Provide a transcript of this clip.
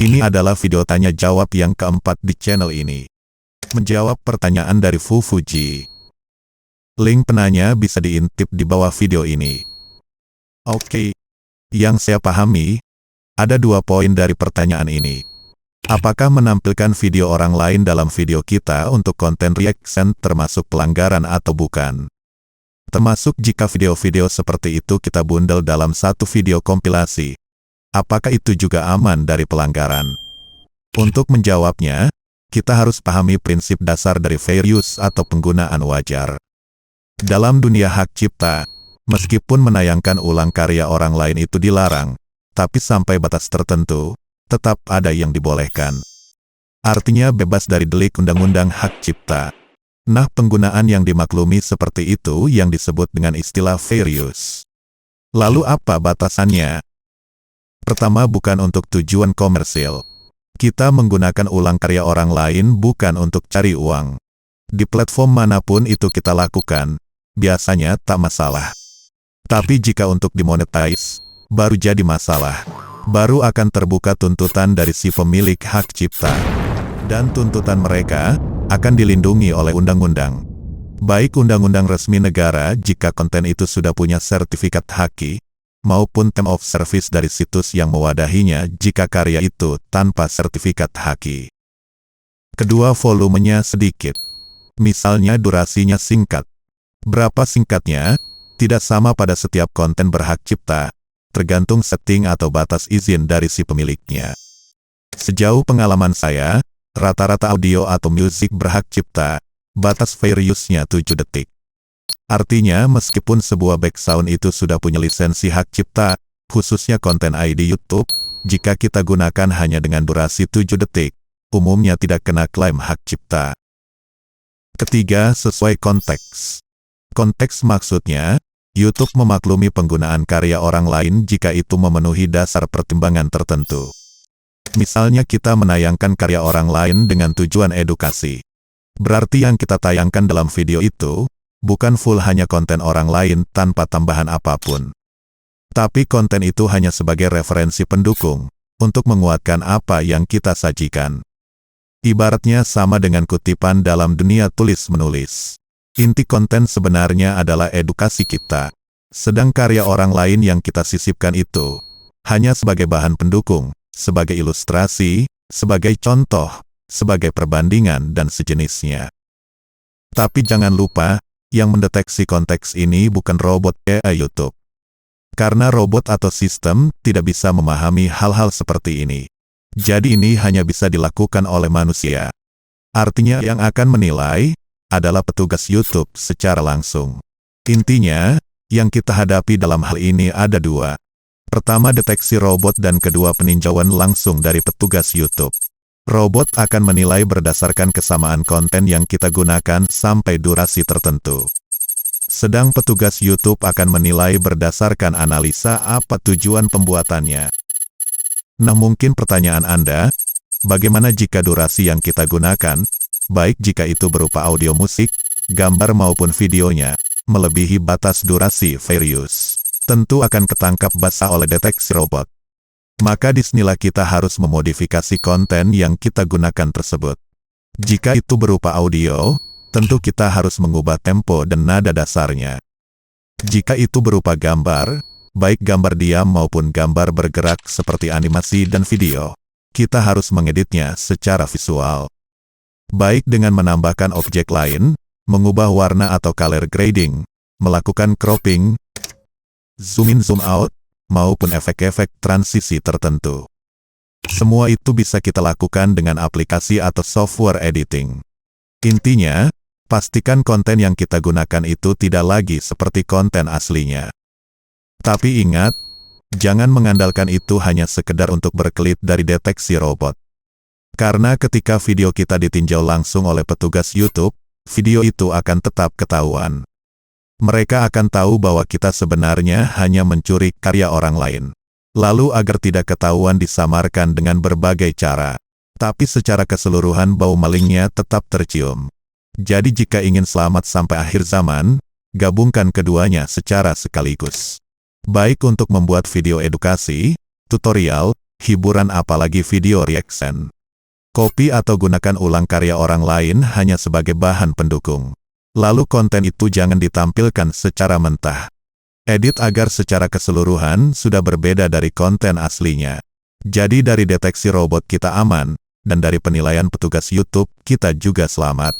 Ini adalah video tanya jawab yang keempat di channel ini. Menjawab pertanyaan dari Fufuji. Link penanya bisa diintip di bawah video ini. Oke. Yang saya pahami, ada 2 poin dari pertanyaan ini. Apakah menampilkan video orang lain dalam video kita untuk konten reaction termasuk pelanggaran atau bukan? Termasuk jika video-video seperti itu kita bundel dalam satu video kompilasi. Apakah itu juga aman dari pelanggaran? Untuk menjawabnya, kita harus pahami prinsip dasar dari fair use atau penggunaan wajar. Dalam dunia hak cipta, meskipun menayangkan ulang karya orang lain itu dilarang, tapi sampai batas tertentu, tetap ada yang dibolehkan. Artinya bebas dari delik undang-undang hak cipta. Nah, penggunaan yang dimaklumi seperti itu yang disebut dengan istilah fair use. Lalu apa batasannya? Pertama, bukan untuk tujuan komersil. Kita menggunakan ulang karya orang lain bukan untuk cari uang. Di platform manapun itu kita lakukan, biasanya tak masalah. Tapi jika untuk dimonetize, baru jadi masalah. Baru akan terbuka tuntutan dari si pemilik hak cipta. Dan tuntutan mereka akan dilindungi oleh undang-undang. Baik undang-undang resmi negara jika konten itu sudah punya sertifikat haki, maupun term of service dari situs yang mewadahinya jika karya itu tanpa sertifikat haki. Kedua, volumenya sedikit. Misalnya durasinya singkat. Berapa singkatnya? Tidak sama pada setiap konten berhak cipta, tergantung setting atau batas izin dari si pemiliknya. Sejauh pengalaman saya, rata-rata audio atau musik berhak cipta, batas fair use-nya 7 detik. Artinya meskipun sebuah background itu sudah punya lisensi hak cipta, khususnya konten ID YouTube, jika kita gunakan hanya dengan durasi 7 detik, umumnya tidak kena klaim hak cipta. Ketiga, sesuai konteks. Konteks maksudnya, YouTube memaklumi penggunaan karya orang lain jika itu memenuhi dasar pertimbangan tertentu. Misalnya kita menayangkan karya orang lain dengan tujuan edukasi. Berarti yang kita tayangkan dalam video itu, bukan full hanya konten orang lain tanpa tambahan apapun. Tapi konten itu hanya sebagai referensi pendukung, untuk menguatkan apa yang kita sajikan. Ibaratnya sama dengan kutipan dalam dunia tulis-menulis. Inti konten sebenarnya adalah edukasi kita. Sedang karya orang lain yang kita sisipkan itu, hanya sebagai bahan pendukung, sebagai ilustrasi, sebagai contoh, sebagai perbandingan dan sejenisnya. Tapi jangan lupa, yang mendeteksi konteks ini bukan robot AI YouTube. Karena robot atau sistem tidak bisa memahami hal-hal seperti ini. Jadi ini hanya bisa dilakukan oleh manusia. Artinya yang akan menilai adalah petugas YouTube secara langsung. Intinya, yang kita hadapi dalam hal ini ada 2. Pertama, deteksi robot dan kedua, peninjauan langsung dari petugas YouTube. Robot akan menilai berdasarkan kesamaan konten yang kita gunakan sampai durasi tertentu. Sedang petugas YouTube akan menilai berdasarkan analisa apa tujuan pembuatannya. Nah, mungkin pertanyaan Anda, bagaimana jika durasi yang kita gunakan, baik jika itu berupa audio musik, gambar maupun videonya, melebihi batas durasi fair use? Tentu akan ketangkap basah oleh deteksi robot. Maka disinilah kita harus memodifikasi konten yang kita gunakan tersebut. Jika itu berupa audio, tentu kita harus mengubah tempo dan nada dasarnya. Jika itu berupa gambar, baik gambar diam maupun gambar bergerak seperti animasi dan video, kita harus mengeditnya secara visual. Baik dengan menambahkan objek lain, mengubah warna atau color grading, melakukan cropping, zoom in zoom out, maupun efek-efek transisi tertentu. Semua itu bisa kita lakukan dengan aplikasi atau software editing. Intinya, pastikan konten yang kita gunakan itu tidak lagi seperti konten aslinya. Tapi ingat, jangan mengandalkan itu hanya sekedar untuk berkelit dari deteksi robot. Karena ketika video kita ditinjau langsung oleh petugas YouTube, video itu akan tetap ketahuan. Mereka akan tahu bahwa kita sebenarnya hanya mencuri karya orang lain. Lalu agar tidak ketahuan disamarkan dengan berbagai cara. Tapi secara keseluruhan bau malingnya tetap tercium. Jadi jika ingin selamat sampai akhir zaman, gabungkan keduanya secara sekaligus. Baik untuk membuat video edukasi, tutorial, hiburan apalagi video reaction. Copy atau gunakan ulang karya orang lain hanya sebagai bahan pendukung. Lalu konten itu jangan ditampilkan secara mentah. Edit agar secara keseluruhan sudah berbeda dari konten aslinya. Jadi dari deteksi robot kita aman, dan dari penilaian petugas YouTube kita juga selamat.